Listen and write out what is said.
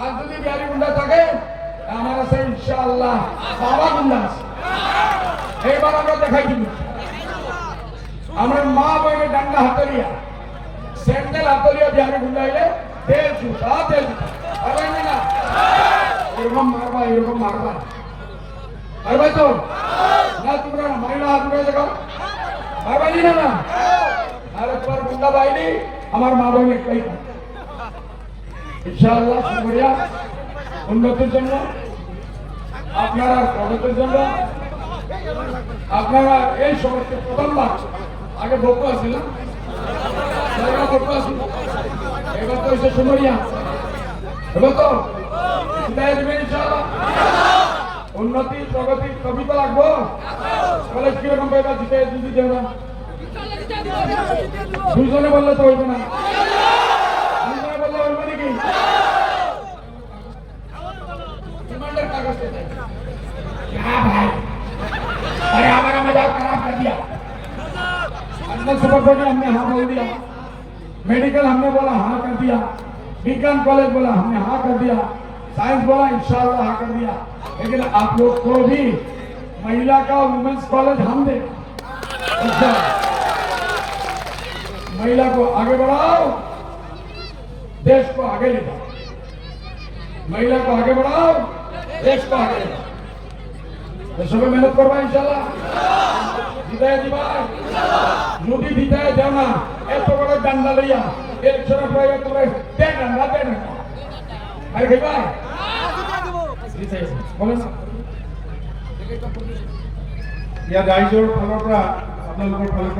আর যদি বিহারি গুন্ডা থাকে আমার আছে ইনশাআল্লাহ বাবা গুন্ডা আছে। এইবার আমরা দেখাই দিব আমরা মা বইয়ের ডান্ডা হাতলিয়া স্যান্ডেল হাতলিয়া বিহারি গুন্ডা হইলে তেল জুতা পারবেন না এরকম মারবা পারবে তো না তোমরা মহিলা হাত উঠে দেখো পারবানি না আর একবার গুন্ডা বাইনি আমার মা বোন একটাই ইনশাআল্লাহ শুকরিয়া উন্নতির জন্য আপনারা প্রগতির জন্য আপনারা এই সমস্ত প্রথমবার আগে বকু আসছিল এবার তো এসে শুকরিয়া এবার তো দেবেন ইনশাআল্লাহ উন্নতি প্রগতি কবিতা লাগবো কলেজ কিরকম পাইবা জিতে যদি দেব না দুজনে বললে তো হইবে না দুজনে বললে হইবে নাকি डिमांडर कागज देते हैं क्या भाई अरे हमारा मजाक खराब कर दिया अंदर सुपर बोर्ड हमने हाँ बोल दिया मेडिकल हमने बोला हाँ कर दिया विज्ञान कॉलेज बोला हमने हाँ कर दिया साइंस बोला इंशाल्लाह हाँ कर दिया लेकिन आप लोग को भी महिला का वुमेन्स कॉलेज हम दे महिला को आगे बढ़ाओ देश को आगे ले जाओ महिला को आगे बढ़ाओ देश को आगे ले जाओ सबे मेहनत करवा इंशाल्लाह জিতায় দিবা যদি জিতায় দেও না এত বড় ডান্ডা লইয়া ইলেকশন পরে তোমরা দেন না আরে ভাই ভাই জিতাই বলেন ইয়া রাইজৰ ফালৰ পৰা আপোনালোকৰ ফালৰ